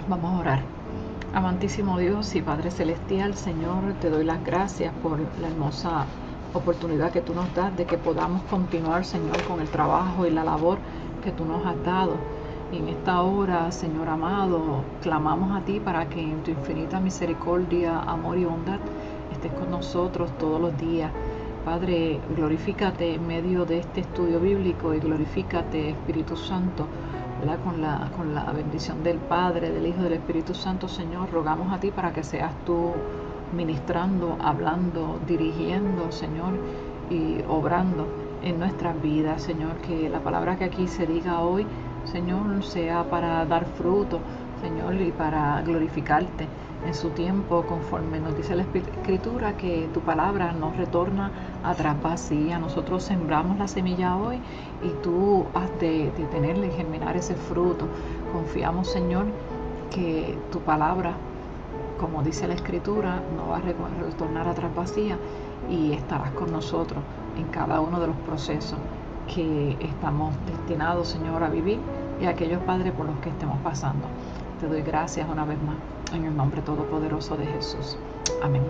Vamos a orar. Amantísimo Dios y Padre Celestial, Señor, te doy las gracias por la hermosa oportunidad que tú nos das de que podamos continuar, Señor, con el trabajo y la labor que tú nos has dado. Y en esta hora, Señor amado, clamamos a ti para que en tu infinita misericordia, amor y bondad estés con nosotros todos los días. Padre, glorifícate en medio de este estudio bíblico y glorifícate, Espíritu Santo, ¿verdad? Con la bendición del Padre, del Hijo y del Espíritu Santo, Señor, rogamos a ti para que seas tú ministrando, hablando, dirigiendo, Señor, y obrando en nuestras vidas, Señor, que la palabra que aquí se diga hoy, Señor, sea para dar fruto, Señor, y para glorificarte en su tiempo, conforme nos dice la Escritura, que tu palabra no retorna atrás vacía. Nosotros sembramos la semilla hoy y tú has de tenerle y germinar ese fruto. Confiamos, Señor, que tu palabra, como dice la Escritura, no va a retornar atrás vacía y estarás con nosotros en cada uno de los procesos que estamos destinados, Señor, a vivir y a aquellos, Padre, por los que estemos pasando. Te doy gracias una vez más, en el nombre todopoderoso de Jesús. Amén.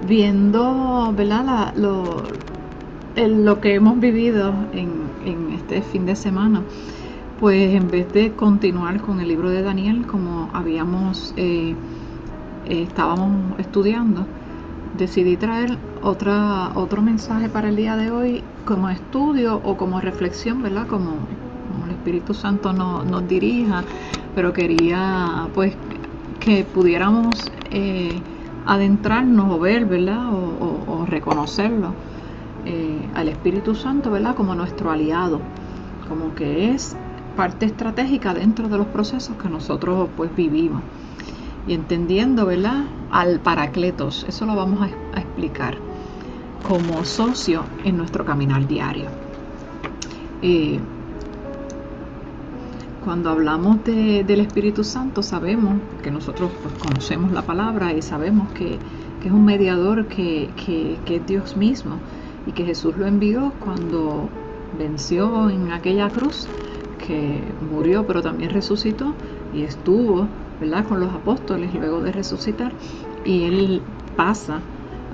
Viendo, ¿verdad?, lo que hemos vivido en este fin de semana, pues en vez de continuar con el libro de Daniel, como estábamos estudiando, decidí traer otro mensaje para el día de hoy como estudio o como reflexión, ¿verdad? Como el Espíritu Santo nos dirija, pero quería pues que pudiéramos adentrarnos o ver, ¿verdad? O reconocerlo al Espíritu Santo, ¿verdad? Como nuestro aliado, como que es parte estratégica dentro de los procesos que nosotros pues vivimos. Y entendiendo, ¿verdad?, al Paracletos, eso lo vamos a explicar, como socio en nuestro caminar diario. Cuando hablamos del Espíritu Santo, sabemos que nosotros pues conocemos la palabra y sabemos que es un mediador que es Dios mismo, y que Jesús lo envió cuando venció en aquella cruz, que murió pero también resucitó y estuvo, ¿verdad?, con los apóstoles luego de resucitar, y él pasa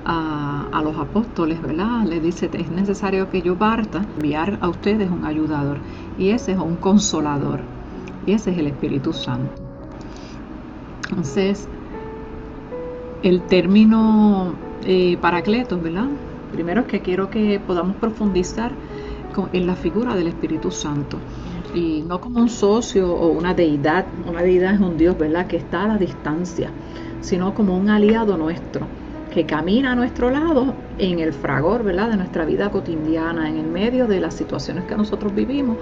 a los apóstoles, ¿verdad?, les dice: es necesario que yo parta, enviar a ustedes un ayudador, y ese es un consolador, y ese es el Espíritu Santo. Entonces, el término Paracletos, ¿verdad?, primero es que quiero que podamos profundizar en la figura del Espíritu Santo, y no como un socio o una deidad. Una deidad es un Dios, ¿verdad?, que está a la distancia, sino como un aliado nuestro, que camina a nuestro lado en el fragor, ¿verdad?, de nuestra vida cotidiana, en el medio de las situaciones que nosotros vivimos.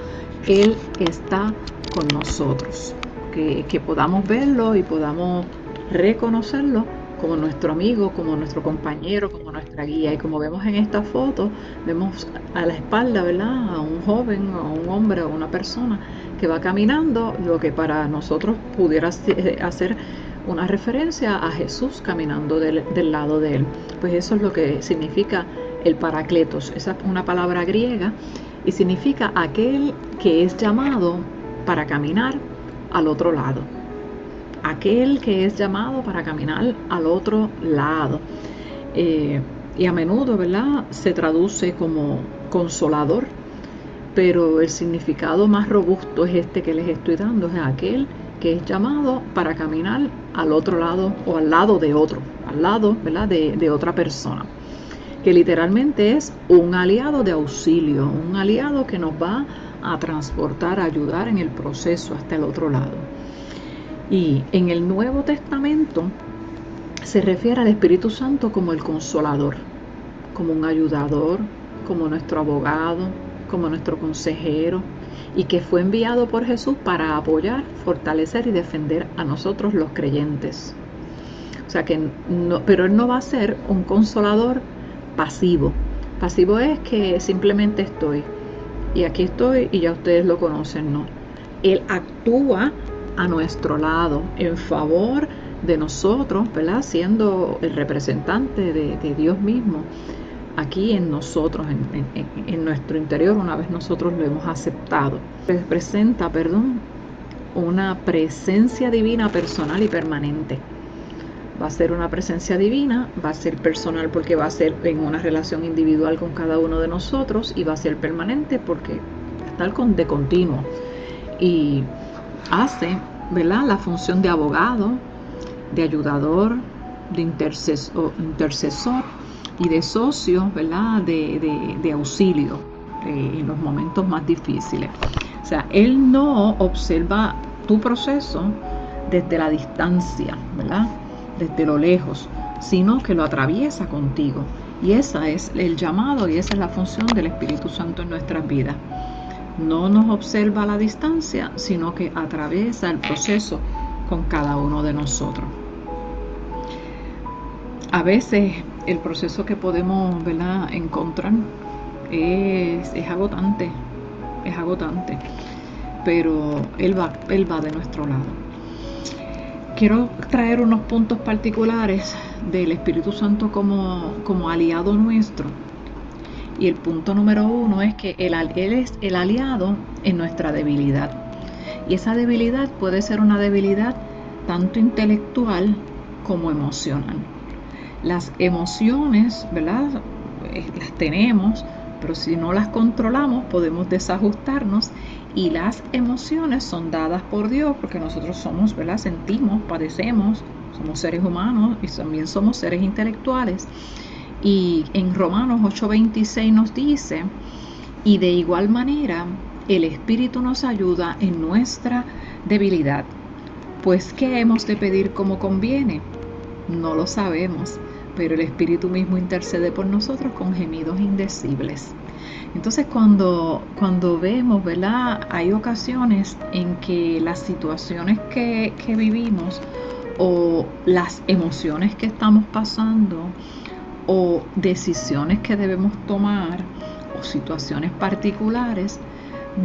Él está con nosotros, que podamos verlo y podamos reconocerlo como nuestro amigo, como nuestro compañero, como nuestra guía. Y como vemos en esta foto, vemos a la espalda, ¿verdad?, a un joven, a un hombre, a una persona que va caminando, lo que para nosotros pudiera hacer una referencia a Jesús caminando del lado de él. Pues eso es lo que significa el Paracletos. Esa es una palabra griega y significa aquel que es llamado para caminar al otro lado. Aquel que es llamado para caminar al otro lado. Y a menudo, ¿verdad?, se traduce como consolador, pero el significado más robusto es este que les estoy dando: es aquel que es llamado para caminar al otro lado, o al lado de otro, al lado, ¿verdad?, de otra persona, que literalmente es un aliado de auxilio, un aliado que nos va a transportar, a ayudar en el proceso hasta el otro lado. Y en el Nuevo Testamento se refiere al Espíritu Santo como el consolador, como un ayudador, como nuestro abogado, como nuestro consejero, y que fue enviado por Jesús para apoyar, fortalecer y defender a nosotros los creyentes. O sea que pero Él no va a ser un consolador pasivo. Pasivo es que simplemente estoy, y aquí estoy y ya ustedes lo conocen, ¿no? Él actúa a nuestro lado, en favor de nosotros, ¿verdad?, siendo el representante de Dios mismo aquí en nosotros, en nuestro interior, una vez nosotros lo hemos aceptado. Presenta, una presencia divina personal y permanente. Va a ser una presencia divina, va a ser personal porque va a ser en una relación individual con cada uno de nosotros, y va a ser permanente porque está de continuo. Y hace, ¿verdad?, la función de abogado, de ayudador, de intercesor y de socio, ¿verdad?, de auxilio en los momentos más difíciles. O sea, Él no observa tu proceso desde la distancia, ¿verdad?, desde lo lejos, sino que lo atraviesa contigo. Y ese es el llamado y esa es la función del Espíritu Santo en nuestras vidas. No nos observa a la distancia, sino que atraviesa el proceso con cada uno de nosotros. A veces el proceso que podemos, ¿verdad?, encontrar es agotante, pero Él va de nuestro lado. Quiero traer unos puntos particulares del Espíritu Santo como aliado nuestro. Y el punto número 1 es que Él es el aliado en nuestra debilidad. Y esa debilidad puede ser una debilidad tanto intelectual como emocional. Las emociones, ¿verdad?, las tenemos, pero si no las controlamos podemos desajustarnos, y las emociones son dadas por Dios porque nosotros somos, ¿verdad?, sentimos, padecemos, somos seres humanos y también somos seres intelectuales. Y en Romanos 8:26 nos dice: y de igual manera el Espíritu nos ayuda en nuestra debilidad, pues ¿qué hemos de pedir como conviene? No lo sabemos, pero el Espíritu mismo intercede por nosotros con gemidos indecibles. Entonces cuando vemos, ¿verdad?, hay ocasiones en que las situaciones que vivimos, o las emociones que estamos pasando, o decisiones que debemos tomar, o situaciones particulares,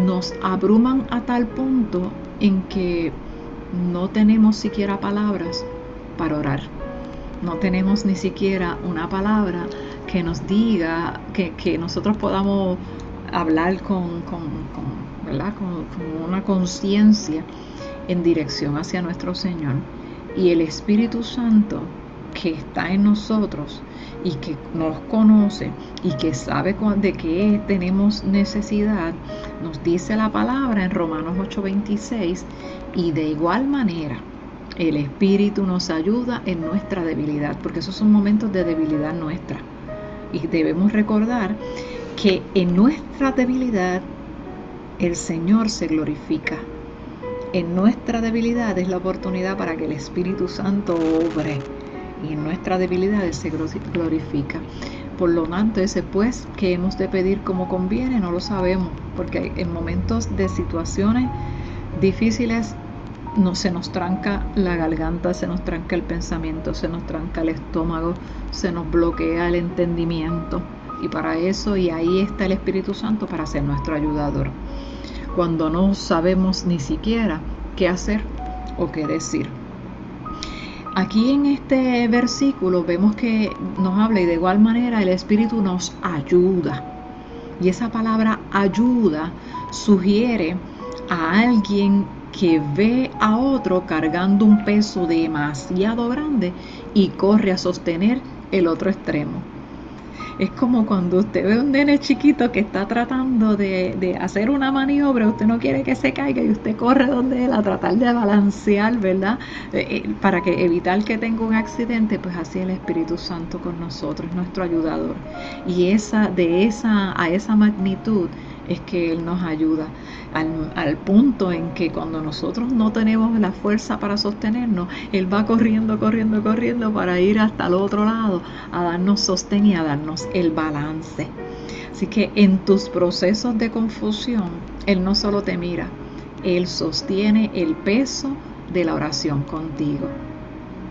nos abruman a tal punto en que no tenemos siquiera palabras para orar. No tenemos ni siquiera una palabra que nos diga, que nosotros podamos hablar ¿verdad?, con una conciencia en dirección hacia nuestro Señor. Y el Espíritu Santo, que está en nosotros y que nos conoce y que sabe de qué tenemos necesidad, nos dice la palabra en Romanos 8:26: y de igual manera el Espíritu nos ayuda en nuestra debilidad, porque esos son momentos de debilidad nuestra. Y debemos recordar que en nuestra debilidad el Señor se glorifica. En nuestra debilidad es la oportunidad para que el Espíritu Santo obre. Y en nuestra debilidad Él se glorifica. Por lo tanto, ese pues que hemos de pedir como conviene, no lo sabemos, porque en momentos de situaciones difíciles se nos tranca la garganta, se nos tranca el pensamiento, se nos tranca el estómago, se nos bloquea el entendimiento. Y para eso, y ahí está el Espíritu Santo para ser nuestro ayudador. Cuando no sabemos ni siquiera qué hacer o qué decir. Aquí en este versículo vemos que nos habla: y de igual manera el Espíritu nos ayuda. Y esa palabra ayuda sugiere a alguien que ve a otro cargando un peso demasiado grande y corre a sostener el otro extremo. Es como cuando usted ve a un nene chiquito que está tratando de hacer una maniobra, usted no quiere que se caiga y usted corre donde él a tratar de balancear, ¿verdad?, para evitar que tenga un accidente. Pues así el Espíritu Santo con nosotros, es nuestro ayudador. Y a esa magnitud es que Él nos ayuda, al punto en que cuando nosotros no tenemos la fuerza para sostenernos, Él va corriendo para ir hasta el otro lado a darnos sostén y a darnos el balance. Así que en tus procesos de confusión, Él no solo te mira, Él sostiene el peso de la oración contigo.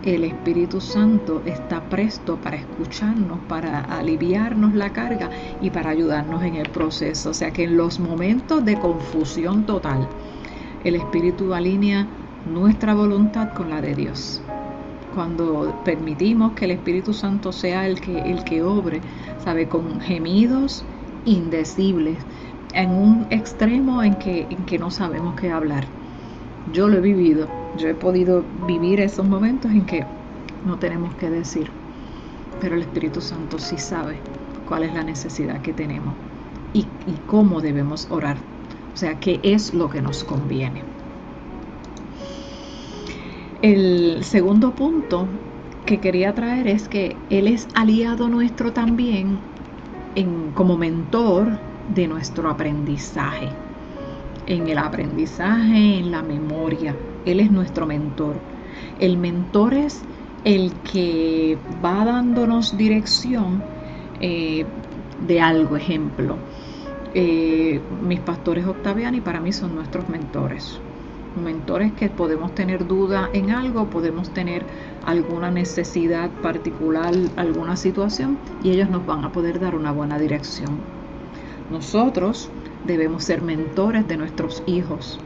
El Espíritu Santo está presto para escucharnos, para aliviarnos la carga y para ayudarnos en el proceso. O sea que en los momentos de confusión total, el Espíritu alinea nuestra voluntad con la de Dios. Cuando permitimos que el Espíritu Santo sea el que obre, ¿sabe?, con gemidos indecibles, en un extremo en que no sabemos qué hablar. Yo lo he vivido, yo he podido vivir esos momentos en que no tenemos que decir, pero el Espíritu Santo sí sabe cuál es la necesidad que tenemos y cómo debemos orar, o sea, qué es lo que nos conviene. El segundo punto que quería traer es que Él es aliado nuestro también como mentor de nuestro aprendizaje, en el aprendizaje, en la memoria. Él es nuestro mentor. El mentor es el que va dándonos dirección de algo. Ejemplo, mis pastores Octaviani para mí son nuestros mentores. Mentores que podemos tener duda en algo, podemos tener alguna necesidad particular, alguna situación, y ellos nos van a poder dar una buena dirección. Nosotros debemos ser mentores de nuestros hijos.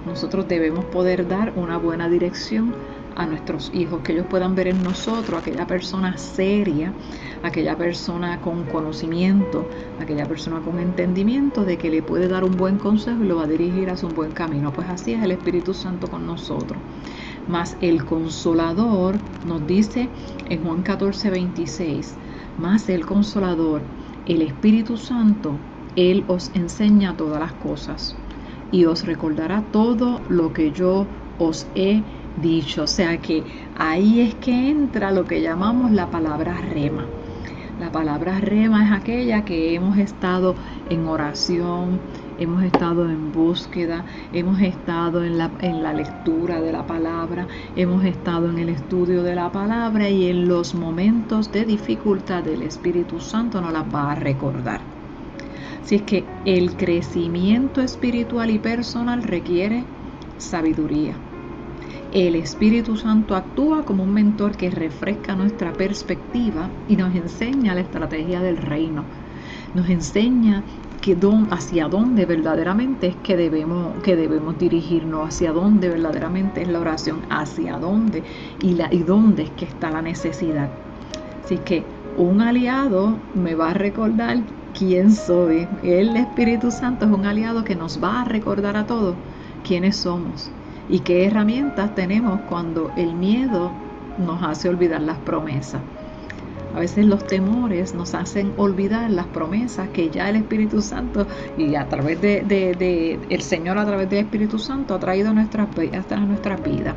Nosotros debemos poder dar una buena dirección a nuestros hijos, que ellos puedan ver en nosotros aquella persona seria, aquella persona con conocimiento, aquella persona con entendimiento de que le puede dar un buen consejo y lo va a dirigir hacia un buen camino. Pues así es el Espíritu Santo con nosotros. Mas el Consolador nos dice en Juan 14:26, mas el Consolador, el Espíritu Santo, Él os enseña todas las cosas y os recordará todo lo que yo os he dicho. O sea que ahí es que entra lo que llamamos la palabra rema. La palabra rema es aquella que hemos estado en oración, hemos estado en búsqueda, hemos estado en la lectura de la palabra, hemos estado en el estudio de la palabra, y en los momentos de dificultad el Espíritu Santo nos las va a recordar. Así es que el crecimiento espiritual y personal requiere sabiduría. El Espíritu Santo actúa como un mentor que refresca nuestra perspectiva y nos enseña la estrategia del reino. Nos enseña hacia dónde verdaderamente es que debemos dirigirnos, hacia dónde verdaderamente es la oración, hacia dónde y dónde es que está la necesidad. Así que un aliado me va a recordar quién soy. El Espíritu Santo es un aliado que nos va a recordar a todos quiénes somos y qué herramientas tenemos cuando el miedo nos hace olvidar las promesas. A veces los temores nos hacen olvidar las promesas que ya el Espíritu Santo y a través el Señor, a través del Espíritu Santo, ha traído a nuestras vidas.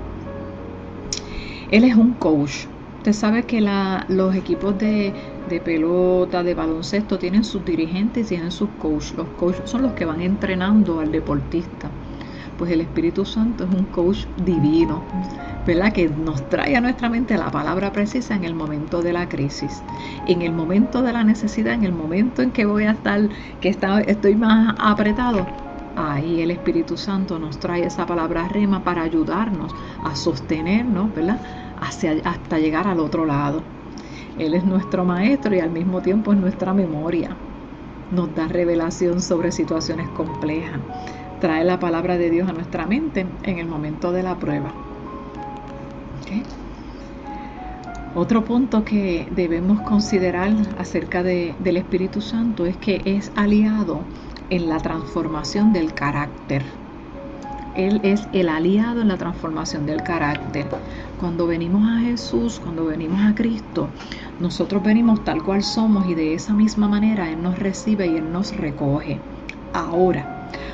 Él es un coach. Usted sabe que los equipos de pelota, de baloncesto, tienen sus dirigentes y tienen sus coaches. Los coaches son los que van entrenando al deportista. Pues el Espíritu Santo es un coach divino, ¿verdad? Que nos trae a nuestra mente la palabra precisa en el momento de la crisis, en el momento de la necesidad, en el momento en que estoy más apretado. Ahí el Espíritu Santo nos trae esa palabra rema para ayudarnos a sostenernos, ¿verdad? Hasta llegar al otro lado. Él es nuestro maestro y al mismo tiempo es nuestra memoria. Nos da revelación sobre situaciones complejas. Trae la palabra de Dios a nuestra mente en el momento de la prueba. ¿Okay? Otro punto que debemos considerar acerca del Espíritu Santo es que es aliado en la transformación del carácter. Él es el aliado en la transformación del carácter. Cuando venimos a Jesús, cuando venimos a Cristo, nosotros venimos tal cual somos y de esa misma manera Él nos recibe y Él nos recoge. Ahora,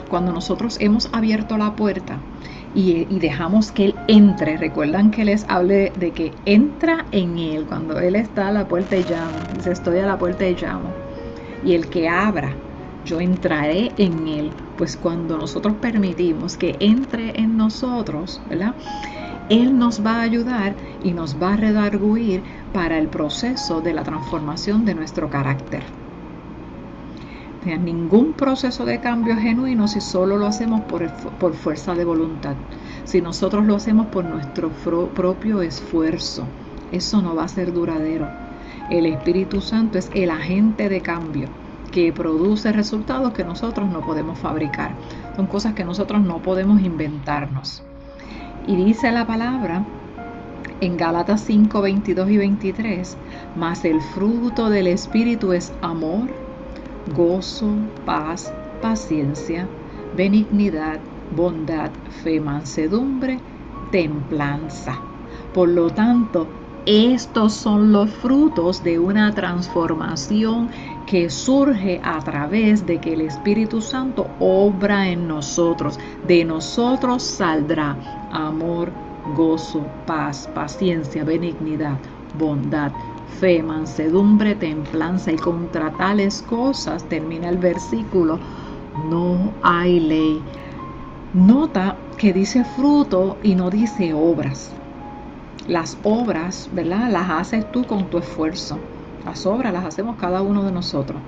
cuando nosotros hemos abierto la puerta y dejamos que Él entre, recuerdan que les hablé de que entra en Él, cuando Él está a la puerta y llama, dice estoy a la puerta y llamo, y el que abra, yo entraré en Él. Pues cuando nosotros permitimos que entre en nosotros, ¿verdad? Él nos va a ayudar y nos va a redarguir para el proceso de la transformación de nuestro carácter. Ningún proceso de cambio es genuino si solo lo hacemos por fuerza de voluntad. Si nosotros lo hacemos por nuestro propio esfuerzo, eso no va a ser duradero. El Espíritu Santo es el agente de cambio que produce resultados que nosotros no podemos fabricar. Son cosas que nosotros no podemos inventarnos. Y dice la palabra en Gálatas 5, 22 y 23, mas el fruto del Espíritu es amor, gozo, paz, paciencia, benignidad, bondad, fe, mansedumbre, templanza. Por lo tanto, estos son los frutos de una transformación que surge a través de que el Espíritu Santo obra en nosotros. De nosotros saldrá amor, gozo, paz, paciencia, benignidad, bondad, fe, mansedumbre, templanza, y contra tales cosas, termina el versículo, no hay ley. Nota que dice fruto y no dice obras. Las obras, ¿verdad?, las haces tú con tu esfuerzo. Las obras las hacemos cada uno de nosotros.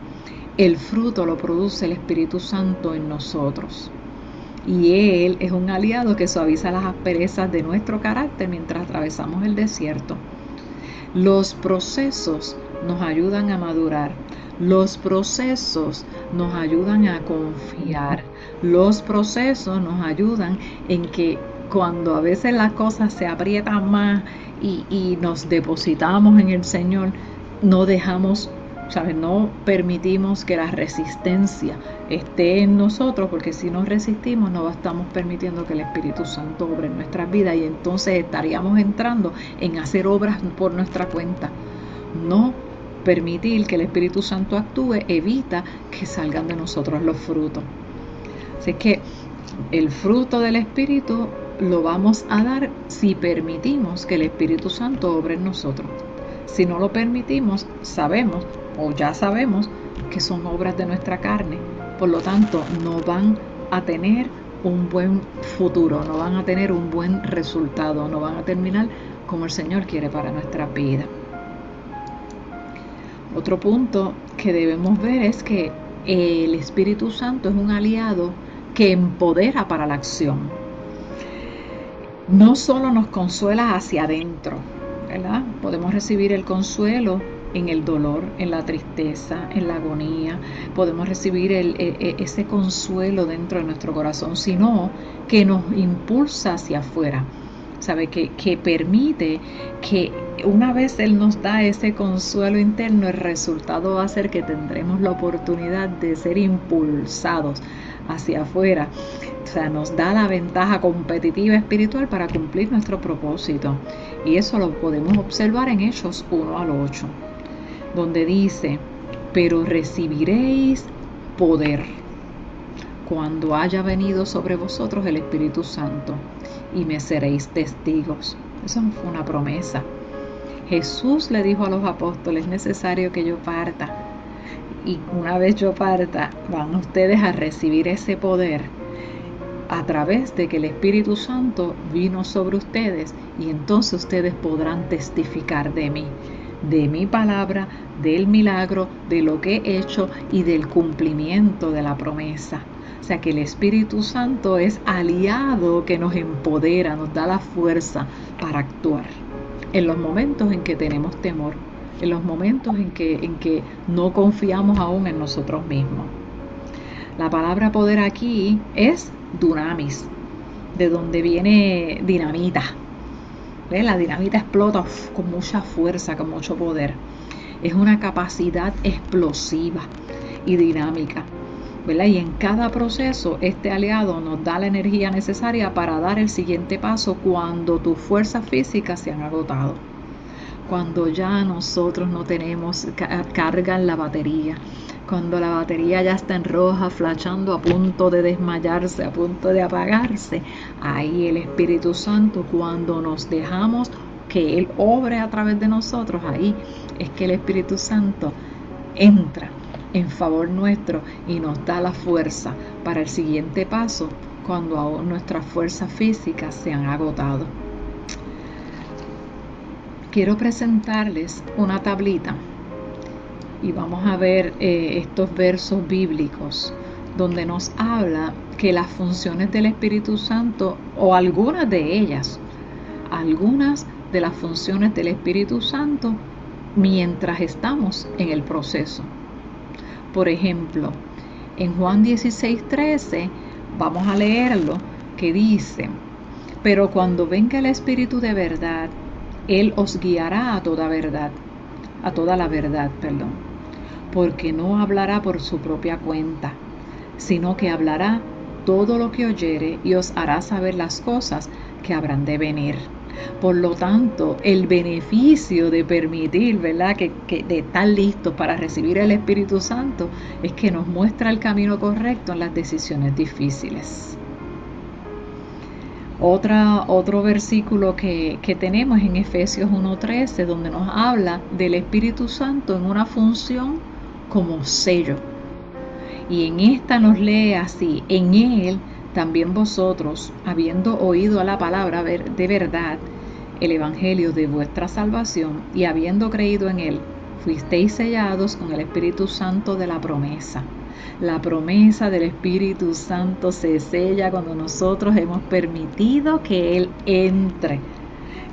El fruto lo produce el Espíritu Santo en nosotros. Y Él es un aliado que suaviza las asperezas de nuestro carácter mientras atravesamos el desierto. Los procesos nos ayudan a madurar. Los procesos nos ayudan a confiar. Los procesos nos ayudan en que cuando a veces las cosas se aprietan más y nos depositamos en el Señor, no dejamos, ¿sabes? No permitimos que la resistencia esté en nosotros, porque si nos resistimos no estamos permitiendo que el Espíritu Santo obre en nuestras vidas, y entonces estaríamos entrando en hacer obras por nuestra cuenta. No permitir que el Espíritu Santo actúe evita que salgan de nosotros los frutos. Así que el fruto del Espíritu lo vamos a dar si permitimos que el Espíritu Santo obre en nosotros. Si no lo permitimos, sabemos, o ya sabemos, que son obras de nuestra carne. Por lo tanto, no van a tener un buen futuro, no van a tener un buen resultado, no van a terminar como el Señor quiere para nuestra vida. Otro punto que debemos ver es que el Espíritu Santo es un aliado que empodera para la acción. No solo nos consuela hacia adentro, ¿verdad? Podemos recibir el consuelo en el dolor, en la tristeza, en la agonía. Podemos recibir ese consuelo dentro de nuestro corazón, sino que nos impulsa hacia afuera. ¿Sabe? Que permite que una vez Él nos da ese consuelo interno, el resultado va a ser que tendremos la oportunidad de ser impulsados hacia afuera. O sea, nos da la ventaja competitiva espiritual para cumplir nuestro propósito. Y eso lo podemos observar en Hechos 1-8, donde dice: pero recibiréis poder cuando haya venido sobre vosotros el Espíritu Santo, y me seréis testigos. Eso fue una promesa. Jesús le dijo a los apóstoles: es necesario que yo parta, y una vez yo parta, van ustedes a recibir ese poder a través de que el Espíritu Santo vino sobre ustedes, y entonces ustedes podrán testificar de mí, de mi palabra, del milagro, de lo que he hecho y del cumplimiento de la promesa. O sea que el Espíritu Santo es aliado que nos empodera, nos da la fuerza para actuar en los momentos en que tenemos temor, en los momentos en que no confiamos aún en nosotros mismos. La palabra poder aquí es dunamis, de donde viene dinamita. ¿Ves? La dinamita explota con mucha fuerza, con mucho poder. Es una capacidad explosiva y dinámica, ¿verdad? Y en cada proceso este aliado nos da la energía necesaria para dar el siguiente paso cuando tus fuerzas físicas se han agotado. Cuando ya nosotros no tenemos carga en la batería, cuando la batería ya está en roja, flashando, a punto de desmayarse, a punto de apagarse, ahí el Espíritu Santo, cuando nos dejamos que Él obre a través de nosotros, ahí es que el Espíritu Santo entra en favor nuestro y nos da la fuerza para el siguiente paso cuando aún nuestras fuerzas físicas se han agotado. Quiero presentarles una tablita y vamos a ver estos versos bíblicos donde nos habla que las funciones del Espíritu Santo, o algunas de ellas, algunas de las funciones del Espíritu Santo mientras estamos en el proceso. Por ejemplo, en Juan 16:13 vamos a leerlo, que dice: pero cuando venga el Espíritu de verdad, Él os guiará a toda verdad, a toda la verdad, porque no hablará por su propia cuenta, sino que hablará todo lo que oyere y os hará saber las cosas que habrán de venir. Por lo tanto, el beneficio de permitir, ¿verdad?, que de estar listos para recibir el Espíritu Santo es que nos muestra el camino correcto en las decisiones difíciles. Otro versículo que tenemos en Efesios 1:13, donde nos habla del Espíritu Santo en una función como sello. Y en esta nos lee así: en Él también vosotros, habiendo oído la palabra de verdad, el Evangelio de vuestra salvación, y habiendo creído en Él, fuisteis sellados con el Espíritu Santo de la promesa. La promesa del Espíritu Santo se sella cuando nosotros hemos permitido que Él entre.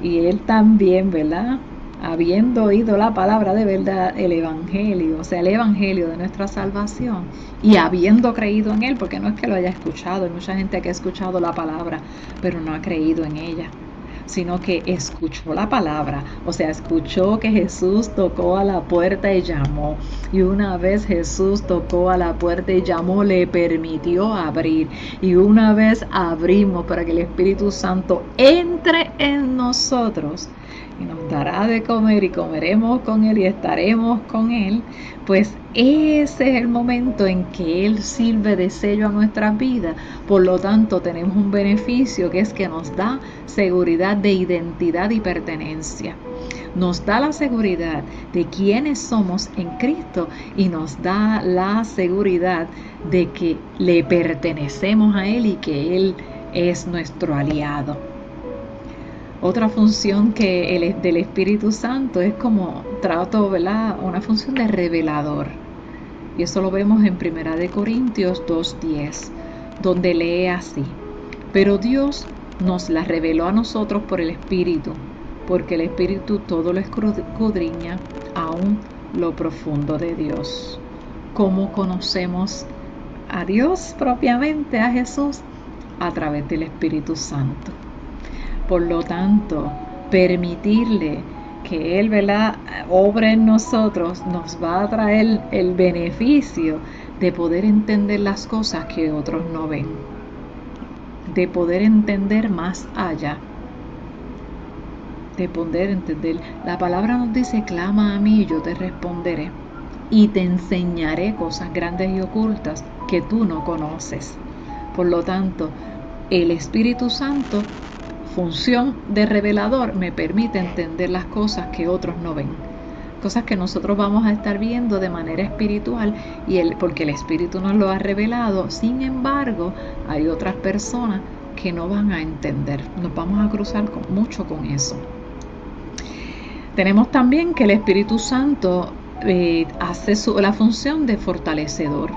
Y Él también, ¿verdad?, habiendo oído la palabra de verdad, el Evangelio, o sea, el Evangelio de nuestra salvación, y habiendo creído en Él, porque no es que lo haya escuchado, hay mucha gente que ha escuchado la palabra, pero no ha creído en ella, sino que escuchó la palabra, o sea, escuchó que Jesús tocó a la puerta y llamó, y una vez Jesús tocó a la puerta y llamó, le permitió abrir, y una vez abrimos para que el Espíritu Santo entre en nosotros y nos dará de comer y comeremos con Él y estaremos con Él, pues ese es el momento en que Él sirve de sello a nuestras vidas. Por lo tanto, tenemos un beneficio, que es que nos da seguridad de identidad y pertenencia. Nos da la seguridad de quiénes somos en Cristo y nos da la seguridad de que le pertenecemos a Él y que Él es nuestro aliado. Otra función del Espíritu Santo es como ¿verdad?, una función de revelador. Y eso lo vemos en 1 Corintios 2:10, donde lee así: pero Dios nos la reveló a nosotros por el Espíritu, porque el Espíritu todo lo escudriña, aún lo profundo de Dios. ¿Cómo conocemos a Dios propiamente, a Jesús? A través del Espíritu Santo. Por lo tanto, permitirle que Él, ¿verdad?, obra en nosotros, nos va a traer el beneficio de poder entender las cosas que otros no ven, de poder entender más allá, de poder entender. La palabra nos dice: clama a mí y yo te responderé, y te enseñaré cosas grandes y ocultas que tú no conoces. Por lo tanto, el Espíritu Santo, función de revelador, me permite entender las cosas que otros no ven, cosas que nosotros vamos a estar viendo de manera espiritual, porque el Espíritu nos lo ha revelado. Sin embargo, hay otras personas que no van a entender. Nos vamos a cruzar mucho con eso. Tenemos también que el Espíritu Santo hace la función de fortalecedor.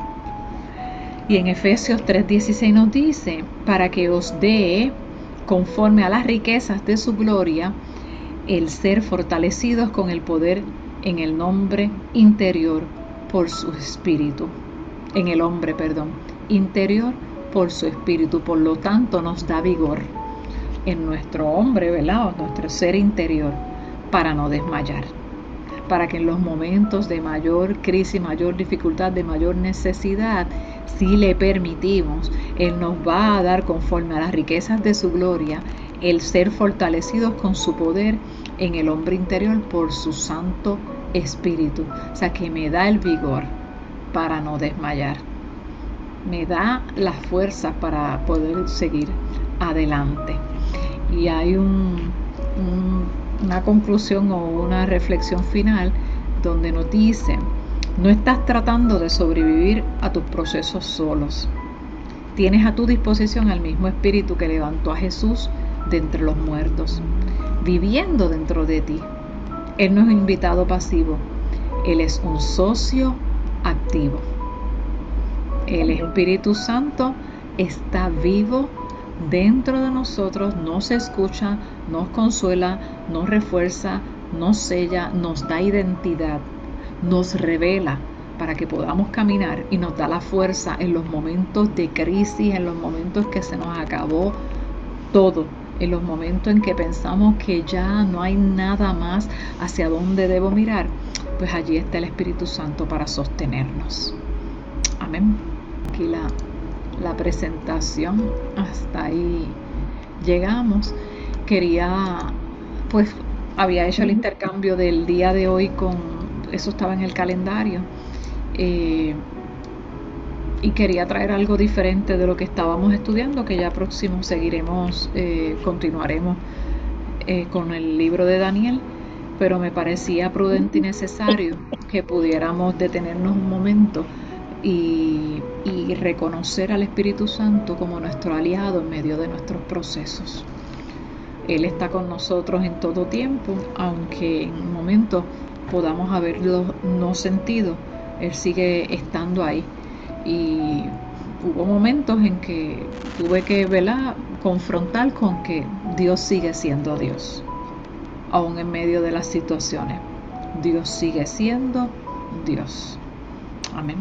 Y en Efesios 3:16 nos dice: para que os dé, conforme a las riquezas de su gloria, el ser fortalecidos con el poder en el hombre interior por su espíritu. Interior por su espíritu. Por lo tanto, nos da vigor en nuestro hombre, ¿verdad?, o nuestro ser interior, para no desmayar. Para que en los momentos de mayor crisis, mayor dificultad, de mayor necesidad, si le permitimos, Él nos va a dar, conforme a las riquezas de su gloria, el ser fortalecidos con su poder en el hombre interior por su Santo Espíritu. O sea, que me da el vigor para no desmayar, me da las fuerzas para poder seguir adelante. Y hay una conclusión o una reflexión final donde nos dice: no estás tratando de sobrevivir a tus procesos solos. Tienes a tu disposición al mismo Espíritu que levantó a Jesús de entre los muertos, viviendo dentro de ti. Él no es un invitado pasivo, Él es un socio activo. El Espíritu Santo está vivo dentro de nosotros, nos escucha, nos consuela, nos refuerza, nos sella, nos da identidad, nos revela para que podamos caminar, y nos da la fuerza en los momentos de crisis, en los momentos que se nos acabó todo, en los momentos en que pensamos que ya no hay nada más hacia dónde debo mirar. Pues allí está el Espíritu Santo para sostenernos. Amén. Aquí la presentación. Hasta ahí llegamos. Quería, pues, había hecho el intercambio del día de hoy con, eso estaba en el calendario, y quería traer algo diferente de lo que estábamos estudiando, que ya próximo seguiremos, continuaremos con el libro de Daniel, pero me parecía prudente y necesario que pudiéramos detenernos un momento y reconocer al Espíritu Santo como nuestro aliado en medio de nuestros procesos. Él está con nosotros en todo tiempo, aunque en un momento podamos haberlo no sentido, Él sigue estando ahí. Y hubo momentos en que tuve que, ¿verdad?, confrontar con que Dios sigue siendo Dios, aún en medio de las situaciones. Dios sigue siendo Dios. Amén.